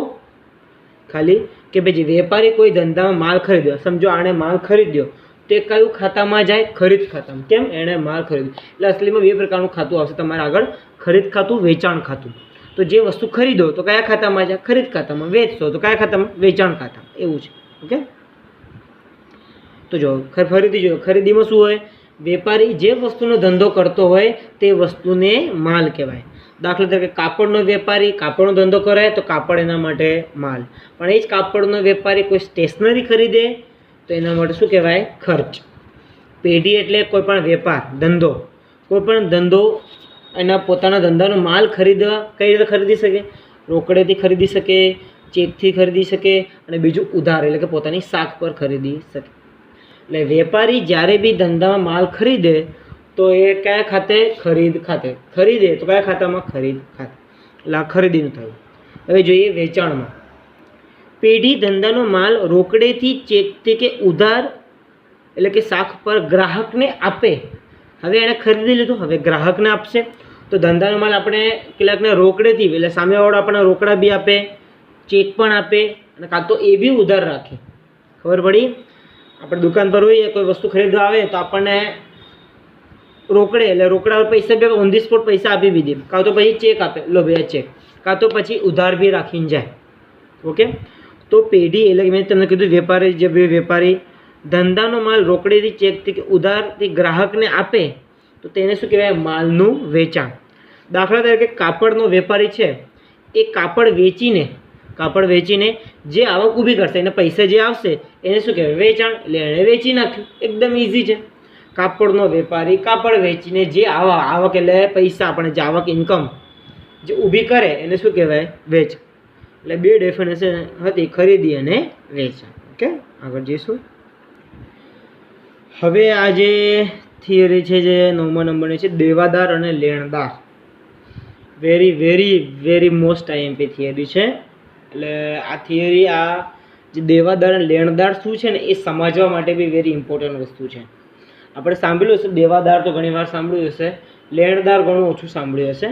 Speaker 1: ખાલી કે ભાઈ જે વેપારી કોઈ ધંધામાં માલ ખરીદ્યો, સમજો આણે માલ ખરીદ્યો, તે કયું ખાતામાં જાય? ખરીદ ખાતામાં. કેમ? એણે માલ ખરીદ્યો. એટલે અસલીમાં બે પ્રકારનું ખાતું આવશે તમારે આગળ, ખરીદ ખાતું, વેચાણ ખાતું. તો જે વસ્તુ ખરીદો તો કયા ખાતામાં જાય? ખરીદ ખાતામાં. વેચશો તો કયા ખાતામાં? વેચાણ ખાતામાં. એવું છે. ઓકે, તો જો ફરીથી જો ખરીદીમાં શું હોય? વેપારી જે વસ્તુનો ધંધો કરતો હોય તે વસ્તુને માલ કહેવાય. દાખલા તરીકે કાપડનો વેપારી કાપડનો ધંધો કરે તો કાપડ એના માટે માલ. પણ એ જ કાપડનો વેપારી કોઈ સ્ટેશનરી ખરીદે તો એના માટે શું કહેવાય? ખર્ચ. પેઢી એટલે કોઈ પણ વેપાર, ધંધો, કોઈ પણ ધંધો એના પોતાના ધંધાનો માલ ખરીદવા કઈ રીતે ખરીદી શકે? રોકડેથી ખરીદી શકે, ચેકથી ખરીદી શકે, અને બીજું ઉધાર એટલે કે પોતાની શાખ પર ખરીદી શકે. એટલે વેપારી જ્યારે બી ધંધામાં માલ ખરીદે તો એ કયા ખાતે? ખરીદ ખાતે. ખરીદે તો કયા ખાતામાં? ખરીદ ખાતે. એટલે આ ખરીદીનું થયું. હવે જોઈએ વેચાણમાં. પેઢી ધંધાનો માલ રોકડેથી, ચેકથી કે ઉધાર એટલે કે શાખ પર ગ્રાહકને આપે. હવે એણે ખરીદી લીધું, હવે ગ્રાહકને આપશે. તો ધંધાનો માલ આપણે કેટલાકને રોકડેથી, એટલે સામેવાળો આપણને રોકડા બી આપે, ચેક પણ આપે, અને કાં તો એ બી ઉધાર રાખે. ખબર પડી? આપણે દુકાન પર હોઈએ, કોઈ વસ્તુ ખરીદવા આવે તો આપણને રોકડે એટલે રોકડા પૈસા બી ઓન ધી સ્પોટ પૈસા આપી બી દે, કાં તો પછી ચેક આપે, લો ભાઈ ચેક, કાં તો પછી ઉધાર બી રાખીને જાય. ઓકે, તો પેઢી એટલે મેં તમને કીધું વેપારી, જે વેપારી ધંધાનો માલ રોકડેથી, ચેકથી કે ઉધારથી ગ્રાહકને આપે તો તેને શું કહેવાય? માલનું વેચાણ. દાખલા તરીકે કાપડનો વેપારી છે, એ કાપડ વેચીને જે આવક ઊભી કરશે, એને પૈસા જે આવશે એને શું કહેવાય? વેચાણ. એટલે એણે વેચી નાખ્યું. એકદમ ઇઝી છે. કાપડનો વેપારી કાપડ વેચીને જે આવક એટલે પૈસા આપણે જે આવક ઇન્કમ જે ઊભી કરે એને શું કહેવાય? વેચાણ. એટલે બે ડેફિનેશન હતી, ખરીદી અને વેચાણ. ઓકે, આગળ જઈશું. હવે આ જે થિયરી છે જે 9મા નંબરની છે, દેવાદાર અને લેણદાર. Very very very most IMP theory છે. એટલે આ થિયરી, આ જે દેવાદાર અને લેણદાર શું છે ને એ સમજવા માટે બી વેરી ઇમ્પોર્ટન્ટ વસ્તુ છે. આપણે સાંભળ્યું હશે દેવાદાર, તો ઘણી વાર સાંભળ્યું હશે. લેણદાર ઘણું ઓછું સાંભળ્યું હશે.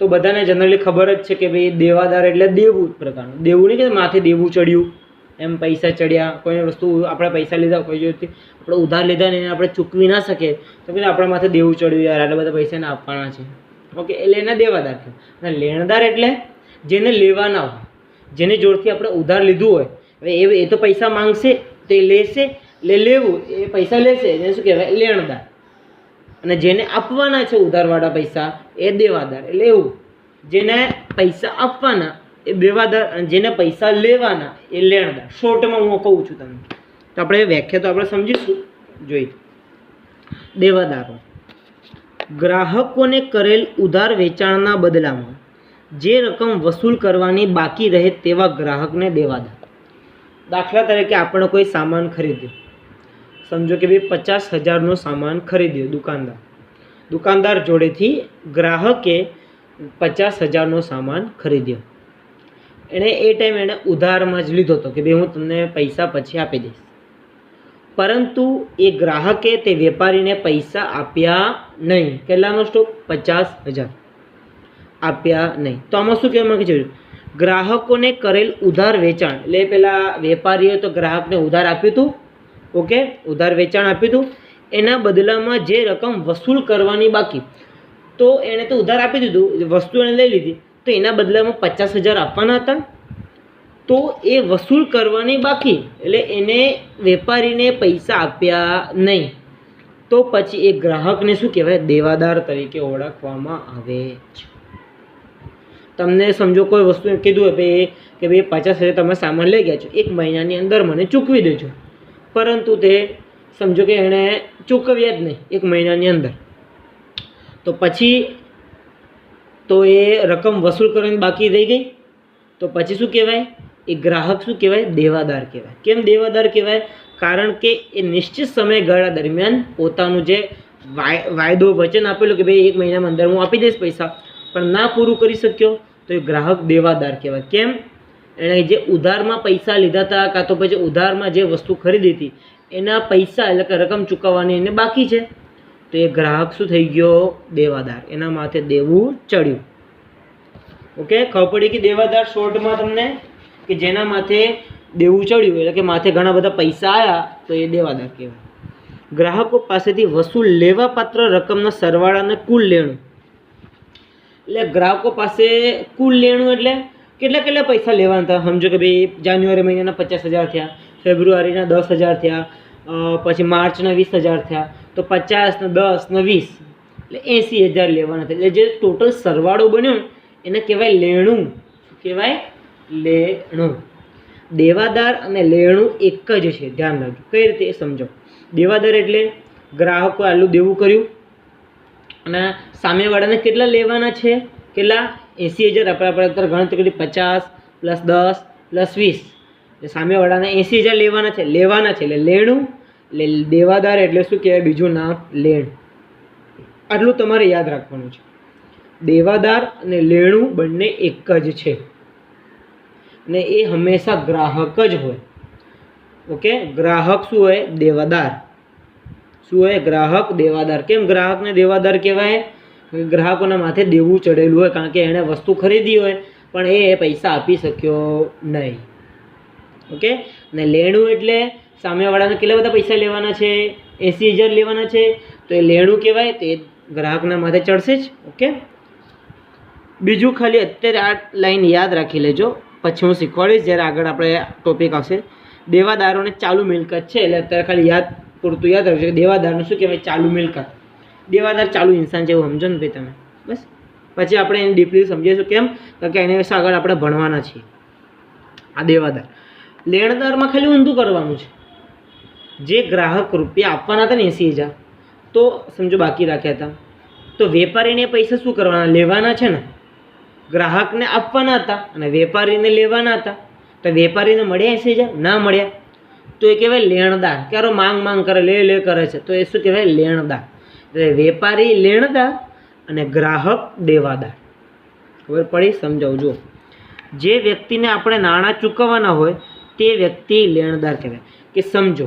Speaker 1: તો બધાને જનરલી ખબર જ છે કે ભાઈ દેવાદાર એટલે દેવું પ્રકારનું. દેવું નહીં કે માથે દેવું ચડ્યું, એમ પૈસા ચડ્યા. કોઈ વસ્તુ આપણે પૈસા લીધા, કોઈ જોઈતી આપણે ઉધાર લીધા ને એને આપણે ચૂકવી ના શકીએ તો પછી આપણા માથે દેવું ચડ્યું, યાર આટલા બધા પૈસા એને આપવાના છે. ઓકે, એટલે એના દેવાદાર કહેવાય. અને લેણદાર એટલે જેને લેવાના હોય, જેની જોડથી આપણે ઉધાર લીધું હોય. હવે એ તો પૈસા માંગશે તો એ લેશે, એટલે લેવું, એ પૈસા લેશે, એને શું કહેવાય? લેણદાર. અને જેને આપવાના છે ઉધારવાળા પૈસા એ દેવાદાર. એટલે એવું, જેને પૈસા આપવાના એ દેવાદાર અને જેને પૈસા લેવાના એ લેણદાર. શોર્ટમાં હું કહું છું તમને, તો આપણે વ્યાખ્યા તો આપણે સમજીશું. જોઈ, દેવાદારો ગ્રાહકોને કરેલ ઉધાર વેચાણના બદલામાં જે રકમ વસૂલ કરવાની બાકી રહે તેવા ગ્રાહકને દેવાદાર. દાખલા તરીકે આપણે કોઈ સામાન ખરીદ્યો, સમજો કે ભાઈ 50,000નો સામાન ખરીદ્યો દુકાનદાર જોડેથી ગ્રાહકે 50,000નો સામાન ખરીદ્યો. એણે એ ટાઈમ એણે ઉધારમાં જ લીધો હતો કે ભાઈ હું તમને પૈસા પછી આપી દઈશ. પરંતુ એ ગ્રાહકે તે વેપારીને પૈસા આપ્યા નહીં. કેટલાનો સ્ટોક? 50,000 આપ્યા નહીં. તો આમાં શું કહેવા માંગે છે? ગ્રાહકોને કરેલ ઉધાર વેચાણ, એટલે પેલા વેપારીએ તો ગ્રાહકને ઉધાર આપ્યું હતું. ઓકે, ઉધાર વેચાણ આપ્યું હતું. એના બદલામાં જે રકમ વસૂલ કરવાની બાકી, તો એણે તો ઉધાર આપી દીધું, વસ્તુ એણે લઈ લીધી, તો એના બદલામાં 50,000 આપવાના હતા. તો એ વસૂલ કરવાની બાકી, એટલે એને વેપારીને પૈસા આપ્યા નહીં. તો પછી એ ગ્રાહકને શું કહેવાય? દેવાદાર તરીકે ઓળખવામાં આવે છે. તમને સમજો કોઈ વસ્તુ કીધું હોય કે ભાઈ 50,000 તમે સામાન લઈ ગયા છો, 1 મહિનાની અંદર મને ચૂકવી દેજો. પરંતુ તે સમજો કે એણે ચૂકવ્યા જ નહીં 1 મહિનાની અંદર, તો પછી તો એ રકમ વસૂલ કરવાની બાકી રહી ગઈ. તો પછી શું કહેવાય? એ ગ્રાહક શું કહેવાય? દેવાદાર કહેવાય. કેમ દેવાદાર કહેવાય? કારણ કે એ નિશ્ચિત સમયગાળા દરમિયાન પોતાનું જે વાયદો વચન આપેલું કે ભાઈ 1 મહિનામાં અંદર હું આપી દઈશ પૈસા, પણ ના પૂરું કરી શક્યો, તો એ ગ્રાહક દેવાદાર કહેવાય. કેમ? એણે જે ઉધારમાં પૈસા લીધા હતા, કાં તો પછી ઉધારમાં જે વસ્તુ ખરીદી હતી એના પૈસા એટલે કે રકમ ચૂકવવાની એને બાકી છે, તો એ ગ્રાહક શું થઈ ગયો? દેવાદાર. એના માથે દેવું ચડ્યું. ઓકે, ખબર પડી કે દેવાદાર શોર્ટમાં તમને કે જેના માથે દેવું ચડ્યું એટલે કે માથે ઘણા બધા પૈસા આવ્યા, તો એ દેવાદાર કહેવાય. ગ્રાહકો પાસેથી વસૂલ લેવા પાત્ર રકમના સરવાળાને કુલ લેણું. એટલે ગ્રાહકો પાસે કુલ લેણું એટલે કેટલા પૈસા લેવાના હતા. સમજો કે ભાઈ જાન્યુઆરી મહિનાના 50,000 થયા, ફેબ્રુઆરીના 10,000 થયા, પછી માર્ચના 20,000 થયા, તો 50 ને 10 ને 20 એટલે 80,000 લેવાના હતા. એટલે જે ટોટલ સરવાળો બન્યો એને કહેવાય લેણું. શું કહેવાય? લેણું. દેવાદાર અને લેણું એક જ છે, ધ્યાન રાખજો. કઈ રીતે એ સમજો. દેવાદાર એટલે ગ્રાહકો આટલું દેવું કર્યું અને સામેવાળાને કેટલા લેવાના છે? કેટલા? 80,000. આપણે અત્યારે ગણતરી કરી 50 + 10 + 20, એટલે સામેવાળાને 80,000 લેવાના છે. એટલે લેણું. એટલે દેવાદાર એટલે શું કહેવાય? બીજું નામ લેણ. આટલું તમારે યાદ રાખવાનું છે. દેવાદાર અને લેણું બંને એક જ છે ને એ હંમેશા ગ્રાહક જ હોય. ઓકે, ગ્રાહક શું હોય? દેવાદાર. શું હોય? ગ્રાહક દેવાદાર. કેમ ગ્રાહકને દેવાદાર કહેવાય? ગ્રાહકોના માથે દેવું ચડેલું હોય, કારણ કે એણે વસ્તુ ખરીદી હોય પણ એ પૈસા આપી શક્યો નહીં. ઓકે, ને લેણું એટલે સામેવાળાને કેટલા બધા પૈસા લેવાના છે? 80,000 લેવાના છે, તો એ લેણું કહેવાય. તો એ ગ્રાહકના માથે ચડશે જ. ઓકે, બીજું ખાલી અત્યારે આ લાઈન યાદ રાખી લેજો, પછી હું શીખવાડીશ જ્યારે આગળ આપણે ટોપિક આવશે. દેવાદારોને ચાલુ મિલકત છે, એટલે અત્યારે ખાલી યાદ પૂરતું યાદ રાખજો કે દેવાદારનું શું કહેવાય? ચાલુ મિલકત. દેવાદાર ચાલુ ઇન્સાન છે એવું સમજો ને ભાઈ તમે. બસ પછી આપણે એને ડીપલી સમજીશું. કેમ? કારણ કે એના વિશે આગળ આપણે ભણવાના છીએ. આ દેવાદાર. લેણદારમાં ખાલી ઊંધું કરવાનું છે. જે ગ્રાહક રૂપિયા આપવાના હતા ને 80,000 તો સમજો બાકી રાખ્યા હતા, તો વેપારીને પૈસા શું કરવાના? લેવાના છે ને. ગ્રાહકને આપવાના હતા અને વેપારીને લેવાના હતા. તો વેપારીને મળ્યા 80,000? ના મળ્યા. તો એ કહેવાય લેણદાર. ક્યારો માંગ કરે, લે કરે છે, તો એ શું કહેવાય? લેણદાર. એટલે વેપારી લેણદાર અને ગ્રાહક દેવાદાર. ખબર પડી? સમજાવજો. જે વ્યક્તિને આપણે નાણાં ચૂકવવાના હોય તે વ્યક્તિ લેણદાર કહેવાય. કે સમજો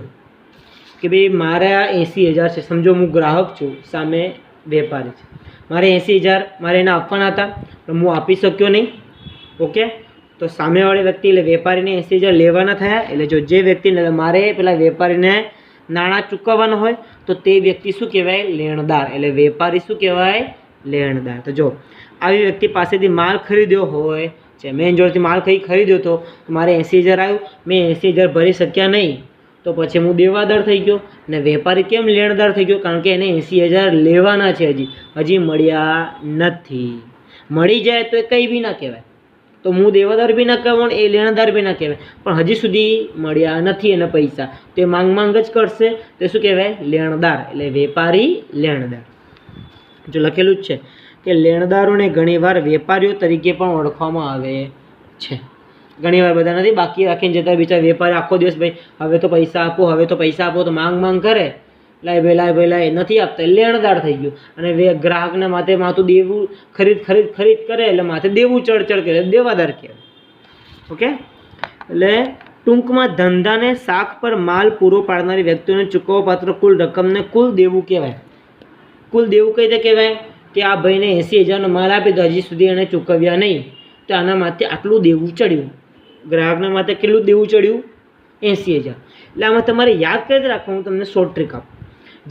Speaker 1: કે ભાઈ મારા 80,000 છે, સમજો હું ગ્રાહક છું, સામે વેપારી છે, મારે 80,000 મારે એને આપવાના હતા પણ હું આપી શક્યો નહીં. ઓકે, તો સામેવાળી વ્યક્તિ એટલે વેપારીને 80,000 લેવાના થયા. એટલે જો જે વ્યક્તિને મારે પેલા વેપારીને નાણાં ચૂકવવાના હોય તો તે વ્યક્તિ શું કહેવાય? લેણદાર. એટલે વેપારી શું કહેવાય? લેણદાર. તો જો આવી વ્યક્તિ પાસેથી માલ ખરીદ્યો હોય છે, મેં જોડેથી માલ ખરીદ્યો હતો, મારે 80,000 આવ્યું, મેં 80,000 ભરી શક્યા નહીં, તો પછી હું દેવાદાર થઈ ગયો. અને વેપારી કેમ લેણદાર થઈ ગયો? કારણ કે એને 80,000 લેવાના છે, હજી મળ્યા નથી. મળી જાય તો એ કંઈ બી ના કહેવાય, તો હું દેવાદાર બી ના કહેવાય, એ લેણદાર બી ના કહેવાય. પણ હજી સુધી મળ્યા નથી એના પૈસા, તો એ માંગ જ કરશે, તો શું કહેવાય? લેણદાર. એટલે વેપારી લેણદાર. જો લખેલું જ છે કે લેણદારોને ઘણીવાર વેપારીઓ તરીકે પણ ઓળખવામાં આવે છે. ઘણીવાર બધા નથી બાકી રાખીને જતા બિચારા વેપારી આખો દિવસ ભાઈ હવે તો પૈસા આપો, હવે તો પૈસા આપો, તો માંગ કરે, લાય ભાઈ નથી આપતા, લેણદાર થઈ ગયું. અને ગ્રાહકને માથું દેવું ખરીદ કરે, એટલે માથે દેવું ચડ કરે, દેવાદાર કહેવાય. ઓકે, એટલે ટૂંકમાં ધંધાને શાખ પર માલ પૂરો પાડનારી વ્યક્તિઓને ચૂકવવાપાત્ર કુલ રકમને કુલ દેવું કહેવાય. કુલ દેવું કઈ રીતે કહેવાય? કે આ ભાઈને 80,000નો માલ આપી તો હજી સુધી એને ચૂકવ્યા નહીં, તો આના માથે આટલું દેવું ચડ્યું. ગ્રાહકના માથે કેટલું દેવું ચડ્યું? 80,000. એટલે આમાં તમારે યાદ કરી રાખવું. હું તમને શોર્ટ ટ્રીક આપું.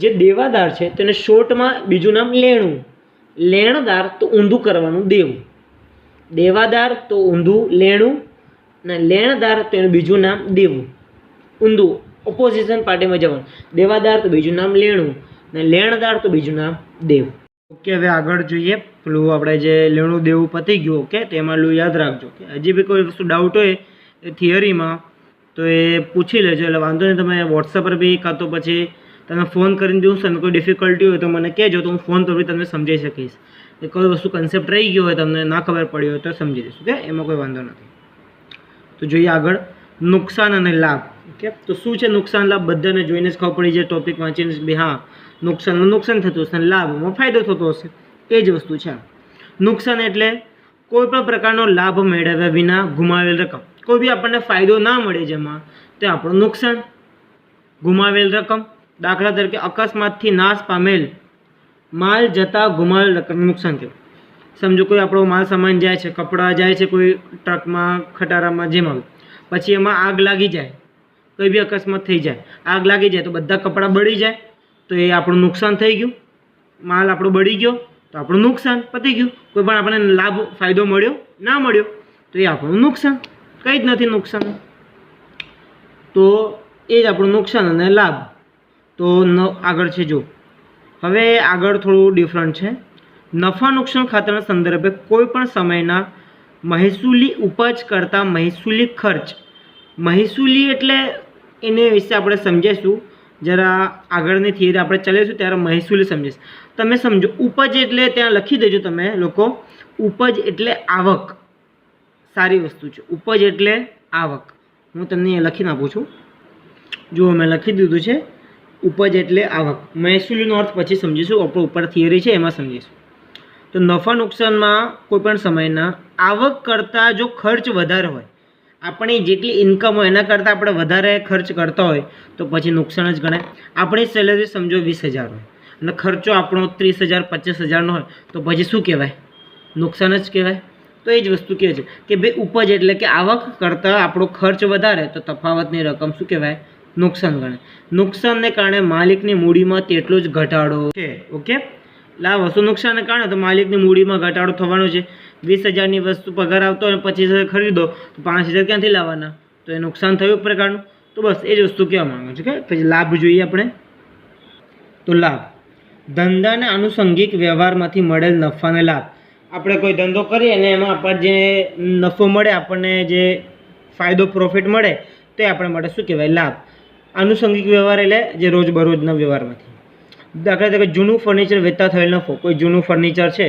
Speaker 1: જે દેવાદાર છે તેને શોર્ટમાં બીજું નામ લેણું. લેણદાર તો ઊંધું કરવાનું દેવું. દેવાદાર તો ઊંધું લેણું, અને લેણદાર તો એનું બીજું નામ દેવું. ઊંધું ઓપોઝિશન પાર્ટીમાં જવાનું. દેવાદાર તો બીજું નામ લેણું, અને લેણદાર તો બીજું નામ દેવું. ઓકે, હવે આગળ જોઈએ. પેલું આપણે જે લેણું દેવું પતી ગયું. ઓકે, તેમાં યાદ રાખજો કે હજી બી કોઈ વસ્તુ ડાઉટ હોય એ થિયરીમાં તો એ પૂછી લેજો. એટલે વાંધો નહીં, તમે વોટ્સઅપ પર બી કાં તો પછી તમે ફોન કરીને જોઉં તમે કોઈ ડિફિકલ્ટી હોય તો મને કહેજો, તો હું ફોન પર બી તમને સમજાવી શકીશ. કે કોઈ વસ્તુ કન્સેપ્ટ રહી ગયો હોય, તમને ના ખબર પડી હોય તો સમજી દઈશું. ઓકે, એમાં કોઈ વાંધો નથી. તો જોઈએ આગળ નુકસાન અને લાભ. ઓકે, તો શું છે નુકસાન લાભ? બધાને જોઈને જ ખબર પડી જાય, ટોપિક વાંચીને બી હા નુકસાનમાં નુકસાન થતું હશે અને લાભમાં ફાયદો થતો હશે. એ જ વસ્તુ છે. નુકસાન એટલે કોઈ પણ પ્રકારનો લાભ મેળવ્યા વિના ગુમાવેલ રકમ. કોઈ બી આપણને ફાયદો ના મળે જેમાં, તે આપણું નુકસાન. ગુમાવેલ રકમ, દાખલા તરીકે અકસ્માતથી નાશ પામેલ માલ જતા ગુમાવેલ રકમ નુકસાન કહેવાય. સમજો કોઈ આપણો માલ સામાન જાય છે, કપડાં જાય છે કોઈ ટ્રકમાં, ખટારામાં, જેમાં પછી એમાં આગ લાગી જાય, કોઈ બી અકસ્માત થઈ જાય, આગ લાગી જાય તો બધા કપડાં બળી જાય, તો એ આપણું નુકસાન થઈ ગયું. માલ આપણો બળી ગયો તો આપણું નુકસાન પતી ગયું. કોઈ પણ આપણને લાભ ફાયદો મળ્યો ના મળ્યો તો એ આપણું નુકસાન. કંઈ જ નથી નુકસાન, તો એ જ આપણું નુકસાન અને લાભ. તો આગળ છે જો, હવે આગળ થોડું ડિફરન્ટ છે. નફા નુકસાન ખાતાના સંદર્ભે કોઈ પણ સમયના મહેસૂલી ઉપજ કરતાં મહેસૂલી ખર્ચ. મહેસૂલી એટલે એને વિશે આપણે સમજીશું જરા આગળની થિયરી આપણે ચાલીશું ત્યારે મહેસૂલી સમજીશ. તમે સમજો ઉપજ એટલે ત્યાં લખી દેજો તમે લોકો. ઉપજ એટલે આવક. સારી વસ્તુ છે ઉપજ એટલે આવક. હું તમને અહીંયા લખીને આપું છું. જુઓ મેં લખી દીધું છે ઉપજ એટલે આવક. મહેસૂલીનો અર્થ પછી સમજીશું, આપણો ઉપર થિયરી છે એમાં સમજીશું. તો નફા નુકસાનમાં કોઈપણ સમયના આવક કરતાં જો ખર્ચ વધારે હોય, આપણી જેટલી ઇન્કમ હોય એના કરતાં આપણે વધારે ખર્ચ કરતા હોય તો પછી નુકસાન જ ગણાય. આપણી સેલેરી સમજો 20,000 હોય અને ખર્ચો આપણો 30,000 25,000નો હોય તો પછી શું કહેવાય? નુકસાન જ કહેવાય. તો એ જ વસ્તુ કહે છે કે ભાઈ ઉપજ એટલે કે આવક કરતાં આપણો ખર્ચ વધારે તો તફાવતની રકમ શું કહેવાય? નુકસાન ગણાય. નુકસાનને કારણે માલિકની મૂડીમાં તેટલો જ ઘટાડો છે. ઓકે, એટલે આ વસ્તુ નુકસાનને કારણે તો માલિકની મૂડીમાં ઘટાડો થવાનો છે. 20,000ની વસ્તુ પગાર આવતો હોય 25,000 ખરીદો તો 5,000 ક્યાંથી લાવવાના? તો એ નુકસાન થયું એક પ્રકારનું. તો બસ એ જ વસ્તુ કહેવા માંગુ છું. કે પછી લાભ જોઈએ આપણે. તો લાભ, ધંધાને આનુષંગિક વ્યવહારમાંથી મળેલ નફાને લાભ. આપણે કોઈ ધંધો કરીએ અને એમાં આપણને જે નફો મળે, આપણને જે ફાયદો પ્રોફિટ મળે તો એ આપણે માટે શું કહેવાય? લાભ. આનુષંગિક વ્યવહાર એટલે જે રોજબરોજના વ્યવહારમાંથી. દાખલા તરીકે જૂનું ફર્નિચર વેચતા થયેલ નફો. કોઈ જૂનું ફર્નિચર છે,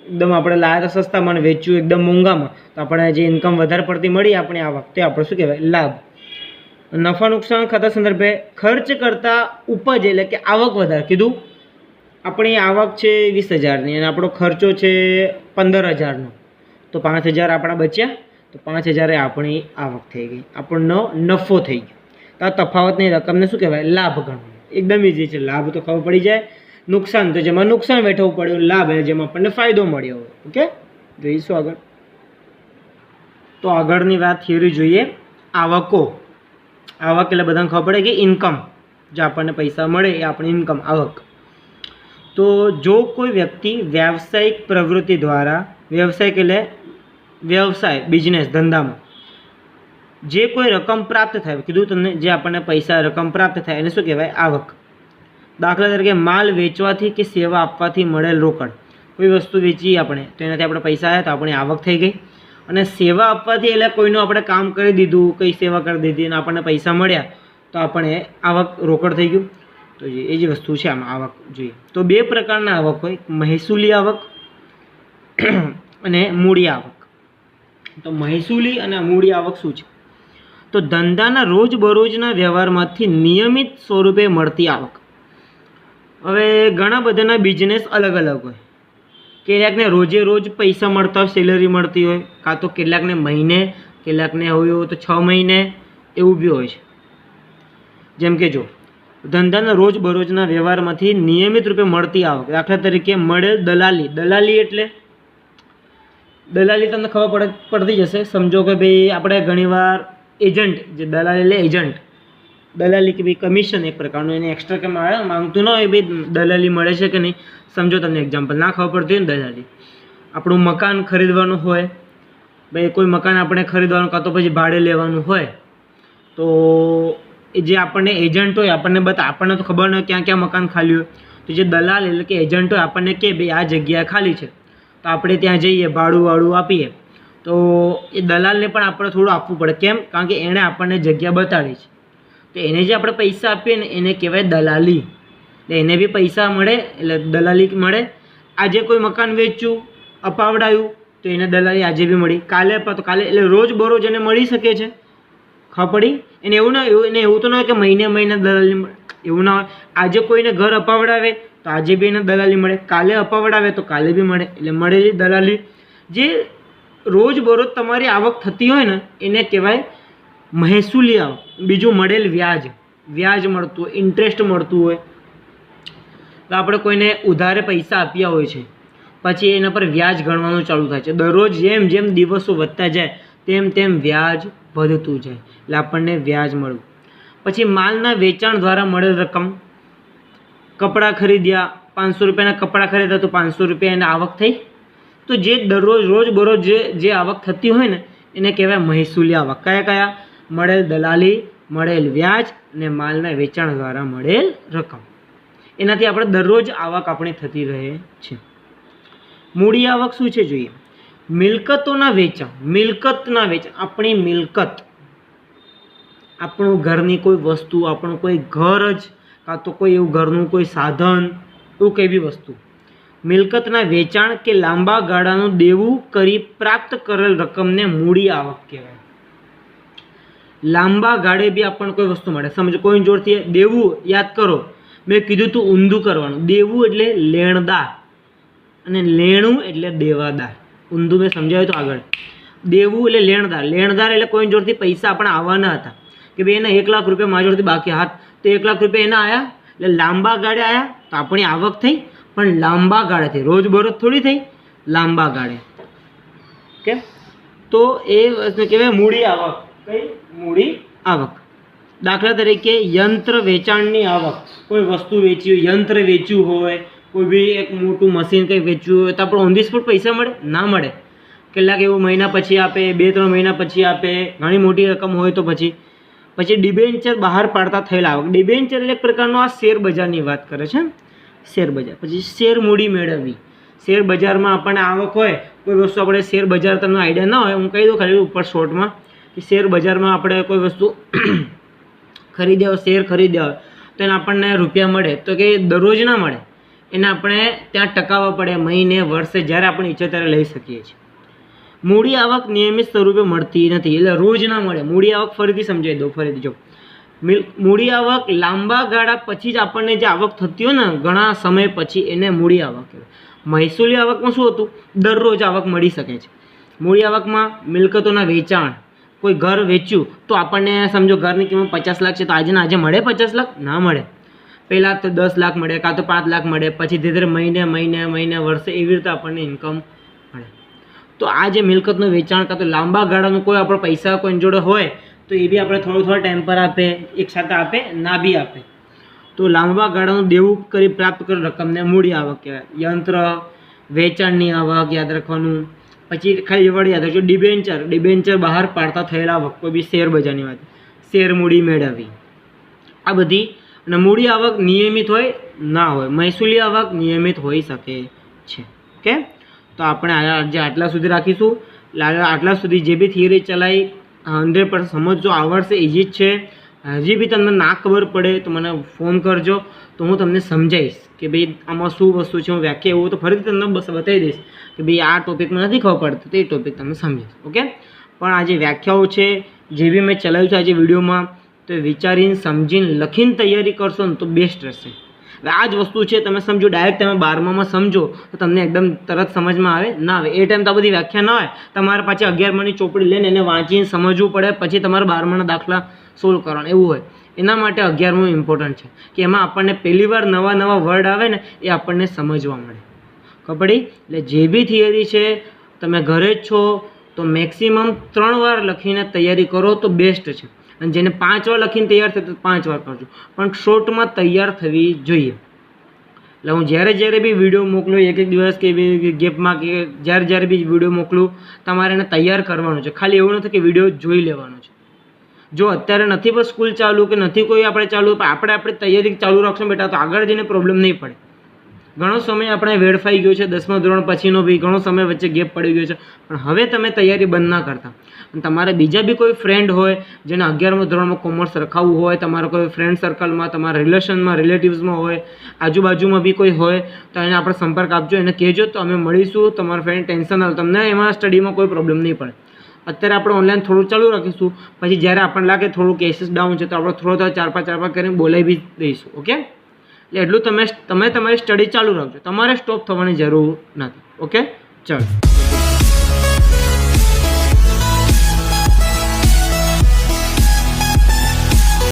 Speaker 1: એકદમ આપણે લાવ્યા હતા સસ્તામાં અને વેચ્યું એકદમ મોંઘામાં, તો આપણે જે ઇન્કમ વધારે પડતી મળી આપણે આવક, તે આપણે શું કહેવાય? લાભ. નફા નુકસાન ખાતા સંદર્ભે ખર્ચ કરતાં ઉપજ એટલે કે આવક વધારે. કીધું આપણી આવક છે 20,000ની અને આપણો ખર્ચો છે 15,000નો, તો 5,000 આપણા બચ્યા, તો 5,000 એ આપણી આવક થઈ ગઈ, આપણનો નફો થઈ ગયો. તો આ તફાવતની રકમને શું કહેવાય? લાભ ગણવાનો. એકદમ ઇઝી છે. લાભ તો ખબર પડી જાય, નુકસાન તો જેમાં નુકસાન વેઠવું પડ્યું, લાભ એટલે જેમાં આપણને ફાયદો મળ્યો હોય. ઓકે, જોઈશું આગળ. તો આગળની વાત થિયરી જોઈએ. આવકો. આવક એટલે બધાને ખબર પડે કે ઇન્કમ, જો આપણને પૈસા મળે એ આપણી ઇન્કમ, આવક. તો જો કોઈ વ્યક્તિ વ્યાવસાયિક પ્રવૃત્તિ દ્વારા, વ્યવસાયિક એટલે વ્યવસાય, બિઝનેસ, ધંધામાં જે કોઈ રકમ પ્રાપ્ત થાય, કીધું તમને જે આપણને પૈસા રકમ પ્રાપ્ત થાય એને શું કહેવાય? આવક. દાખલા તરીકે માલ વેચવાથી કે સેવા આપવાથી મળેલ રોકડ. કોઈ વસ્તુ વેચી આપણે તો એનાથી આપણે પૈસા આવ્યા તો આપણી આવક થઈ ગઈ. અને સેવા આપવાથી એટલે કોઈનું આપણે કામ કરી દીધું, કંઈ સેવા કરી દીધી અને આપણને પૈસા મળ્યા તો આપણે આવક, રોકડ થઈ ગયું. તો એ જ વસ્તુ છે આમાં આવક જોઈએ. તો બે પ્રકારના આવક હોય, મહેસૂલી આવક અને મૂડી આવક. તો મહેસૂલી અને મૂડી આવક શું છે? તો ધંધાના રોજબરોજના વ્યવહારમાંથી નિયમિત સ્વરૂપે મળતી આવક. હવે ઘણા બધાના બિઝનેસ અલગ અલગ હોય. કેટલાકને રોજે રોજ પૈસા મળતા હોય, સેલરી મળતી હોય, કાં તો કેટલાકને મહિને, કેટલાકને હોય તો 6 મહિને, એવું બી હોય છે. જેમ કે જો ધંધાના રોજબરોજના વ્યવહારમાંથી નિયમિત રૂપે મળતી આવક. દાખલા તરીકે મળેલ દલાલી. દલાલી એટલે દલાલી તમને ખબર પડતી જશે. સમજો કે ભાઈ આપણે ઘણીવાર એજન્ટ, જે દલાલી એટલે એજન્ટ, દલાલી કે ભાઈ કમિશન એક પ્રકારનું, એને એક્સ્ટ્રા કે માંગતું ન હોય ભાઈ દલાલી મળે છે કે નહીં. સમજો તમને એક્ઝામ્પલ ના ખબર પડતી હોય ને, દલાલી આપણું મકાન ખરીદવાનું હોય, ભાઈ કોઈ મકાન આપણે ખરીદવાનું કાં તો પછી ભાડે લેવાનું હોય, તો એ જે આપણને એજન્ટ હોય આપણને આપણને તો ખબર ન હોય ક્યાં ક્યાં મકાન ખાલી હોય, તો જે દલાલ એટલે કે એજન્ટ હોય આપણને કહે ભાઈ આ જગ્યા ખાલી છે, તો આપણે ત્યાં જઈએ, ભાડું આપીએ, તો એ દલાલને પણ આપણે થોડું આપવું પડે. કેમ? કારણ કે એણે આપણને જગ્યા બતાડી છે, તો એને જે આપણે પૈસા આપીએ ને એને કહેવાય દલાલી. એટલે એને બી પૈસા મળે, એટલે દલાલી મળે. આજે કોઈ મકાન વેચ્યું, અપાવડાયું, તો એને દલાલી આજે બી મળી, કાલે તો કાલે, એટલે રોજબરોજ એને મળી શકે છે. ખબર પડી? એને એવું ના, એને એવું તો ના હોય કે મહિને મહિને દલાલી મળે, એવું ના હોય. આજે કોઈને ઘર અપાવડાવે તો આજે બી એને દલાલી મળે, કાલે અપાવડાવે તો કાલે બી મળે. એટલે મળેલી દલાલી જે રોજબરોજ તમારી આવક થતી હોય ને એને કહેવાય મહેસૂલી આવક. બીજું મળેલ વ્યાજ, વ્યાજ મળતું હોય, ઇન્ટરેસ્ટ મળતું હોય. તો આપણે કોઈને ઉધારે પૈસા આપ્યા હોય છે, પછી એના પર વ્યાજ ગણવાનું ચાલુ થાય છે. દરરોજ જેમ જેમ દિવસો વધતા જાય તેમ તેમ વ્યાજ વધતું જાય, એટલે આપણને વ્યાજ મળવું. પછી માલના વેચાણ દ્વારા મળેલ રકમ. કપડાં ખરીદ્યા, 500 રૂપિયાના કપડાં ખરીદ્યા તો 500 રૂપિયા એને આવક થઈ. તો જે દરરોજ રોજબરોજ જે આવક થતી હોય ને એને કહેવાય મહેસૂલી આવક. કયા કયા? મળેલ દલાલી, મળેલ વ્યાજ અને માલના વેચાણ દ્વારા મળેલ રકમ. એનાથી આપણે દરરોજ આવક આપણી થતી રહે છે. મૂડી આવક શું છે જોઈએ. મિલકતોના વેચાણ. મિલકતના વેચાણ, આપણી મિલકત, આપણું ઘરની કોઈ વસ્તુ, આપણું કોઈ ઘર જ, કાં તો કોઈ એવું ઘરનું કોઈ સાધન, એવું કઈ બી વસ્તુ, મિલકતના વેચાણ કે લાંબા ગાળાનું દેવું કરી પ્રાપ્ત કરેલ રકમને મૂડી આવક કહેવાય. લાંબા ગાળે બી આપણને કોઈ વસ્તુ મળે. સમજો કોઈ જોડથી દેવું, યાદ કરો મેં કીધું તું ઊંધું કરવાનું. દેવું એટલે લેણદાર અને લેણું એટલે દેવાદાર. ઊંધું મેં સમજાવ્યું તો આગળ. દેવું એટલે લેણદાર. લેણદાર એટલે કોઈ જોડથી પૈસા આપણે આવવાના હતા કે ભાઈ એને 1 લાખ રૂપિયા મારા જોડથી બાકી હાથ, તો 1 લાખ રૂપિયા એના આવ્યા, એટલે લાંબા ગાળે આવ્યા તો આપણી આવક થઈ. પણ લાંબા ગાળેથી, રોજબરોજ થોડી થઈ, લાંબા ગાળે. ઓકે, તો એ વસ્તુ કહેવાય મૂડી આવક. કઈ? મૂડી આવક. દાખલા તરીકે યંત્ર વેચાણની આવક. કોઈ વસ્તુ વેચી હોય, યંત્ર વેચ્યું હોય, કોઈ બી એક મોટું મશીન કંઈ વેચ્યું હોય, તો આપણે ઓન ધી સ્પોટ પૈસા મળે? ના મળે. કેટલાક એવું મહિના પછી આપે, 2-3 મહિના પછી આપે, ઘણી મોટી રકમ હોય તો પછી ડિબેન્ચર બહાર પાડતા થયેલા આવક. ડિબેન્ચર એટલે એક પ્રકારનો આ શેર બજારની વાત કરે છે. શેર બજાર. પછી શેર મૂડી મેળવવી. શેર બજારમાં આપણને આવક હોય, કોઈ વસ્તુ આપણે શેર બજાર તમને આઈડિયા ના હોય, હું કહી દઉં ખાલી ઉપર શોર્ટમાં. કે શેર બજારમાં આપણે કોઈ વસ્તુ ખરીદ્યા હોય, શેર ખરીદ્યા હોય તો એને આપણને રૂપિયા મળે તો કે દરરોજ ના મળે, એને આપણે ત્યાં ટકાવવા પડે, મહિને વર્ષે જ્યારે આપણે ઈચ્છે ત્યારે લઈ શકીએ છીએ. મૂડી આવક નિયમિત સ્વરૂપે મળતી નથી, એટલે રોજ ના મળે. મૂડી આવક ફરીથી સમજાવી દો, ફરીથી જો મૂડી આવક લાંબા ગાળા પછી જ આપણને જે આવક થતી હોય ને ઘણા સમય પછી એને મૂડી આવક કહેવાય. મહેસૂલી આવકમાં શું હતું? દરરોજ આવક મળી શકે છે. મૂડી આવકમાં મિલકતોના વેચાણ, કોઈ ઘર વેચ્યું તો આપણને સમજો ઘરની કિંમત 50 લાખ છે તો આજે મળે 50 લાખ? ના મળે. પહેલાં તો 10 લાખ મળે, કાં તો 5 લાખ મળે, પછી ધીરે ધીરે મહિને વર્ષે એવી રીતે આપણને ઇન્કમ મળે. તો આ જે મિલકતનું વેચાણ કાં તો લાંબા ગાળાનું કોઈ આપણો પૈસા કોઈ જોડે હોય તો એ બી આપણે થોડો ટાઈમ પર આપે, એકસાથે આપે, ના બી આપે. તો લાંબા ગાળાનું દેવું કરી પ્રાપ્ત કરેલ રકમને મૂડી આવક કહેવાય. યંત્ર વેચાણની આવક યાદ રાખવાનું. પછી ખાલી વળી યાદ રાખજો ડિબેન્ચર બહાર પાડતા થયેલા આવક, કોઈ બી શેર બજારની વાત, શેર મૂડી મેળવવી, આ બધી. અને મૂડી આવક નિયમિત હોય ના હોય, મહેસૂલી આવક નિયમિત હોઈ શકે છે. ઓકે, તો આપણે આજે આટલા સુધી રાખીશું. આટલા સુધી જે બી થિયરી ચલાવી 100% સમજજો, આવડશે, ઇઝી જ છે. હજી બી તમને ના ખબર પડે તો મને ફોન કરજો, તો હું તમને સમજાવીશ કે ભાઈ આમાં શું વસ્તુ છે. હું વ્યાખ્યા એવું તો ફરીથી તમને બતાવી દઈશ કે ભાઈ આ ટોપિકમાં નથી ખબર પડતું, તો એ ટોપિક તમને સમજીશ. ઓકે, પણ આ જે વ્યાખ્યાઓ છે જે બી મેં ચલાવ્યું છે આજે વિડીયોમાં, તો વિચારીને સમજીને લખીને તૈયારી કરશો ને તો બેસ્ટ રહેશે. આ જ વસ્તુ છે, તમે સમજો ડાયરેક્ટ તમે 12માં સમજો તો તમને એકદમ તરત સમજમાં આવે ના આવે. એ ટાઈમ તો આ બધી વ્યાખ્યા ના હોય, તમારે પાછી 11માની ચોપડી લઈને એને વાંચીને સમજવું પડે, પછી તમારે 12માના દાખલા સોલ્વ કરવાના એવું હોય. એના માટે 11મું ઇમ્પોર્ટન્ટ છે કે એમાં આપણને પહેલી વાર નવા વર્ડ આવે ને એ આપણને સમજવા મળે. ખબર પડી? એટલે જે બી થિયરી છે તમે ઘરે જ છો તો મેક્સિમમ 3 વાર લખીને તૈયારી કરો તો બેસ્ટ છે. અને જેને 5 વાર લખીને તૈયાર થાય તો 5 વાર કરજો, પણ શોર્ટમાં તૈયાર થવી જોઈએ. એટલે હું જ્યારે બી વિડીયો મોકલું, એક દિવસ કે ગેપમાં કે જ્યારે બી વિડીયો મોકલું, તમારે એને તૈયાર કરવાનો છે. ખાલી એવું નથી કે વિડીયો જોઈ લેવાનો છે. જો અત્યારે નથી બસ સ્કૂલ ચાલુ કે નથી કોઈ આપણે ચાલુ, પણ આપણે તૈયારી ચાલુ રાખશું બેટા તો આગળ જઈને પ્રોબ્લેમ નહીં પડે. ઘણો સમય આપણે વેડફાઈ ગયો છે, 10મા ધોરણ પછીનો બી ઘણો સમય વચ્ચે ગેપ પડી ગયો છે, પણ હવે તમે તૈયારી બંધ ના કરતા. અને તમારે બીજા બી કોઈ ફ્રેન્ડ હોય જેને 11મા ધોરણમાં કોમર્સ રખાવવું હોય, તમારા કોઈ ફ્રેન્ડ સર્કલમાં, તમારા રિલેશનમાં, રિલેટિવ્સમાં હોય, આજુબાજુમાં બી કોઈ હોય તો એને આપણે સંપર્ક આપજો, એને કહેજો તો અમે મળીશું. તમારા ફ્રેન્ડ ટેન્શન ના લો, તમને એમાં સ્ટડીમાં કોઈ પ્રોબ્લેમ નહીં પડે. અત્યારે આપણે ઓનલાઈન થોડું ચાલુ રાખીશું, પછી જ્યારે આપણને લાગે થોડું કેસીસ ડાઉન છે તો આપણે થોડો 4-5 કરીને બોલાવી બી દઈશું. ઓકે, એટલે એટલું તમે તમારી સ્ટડી ચાલુ રાખજો, તમારે સ્ટોપ થવાની જરૂર નથી. ઓકે, ચાલો.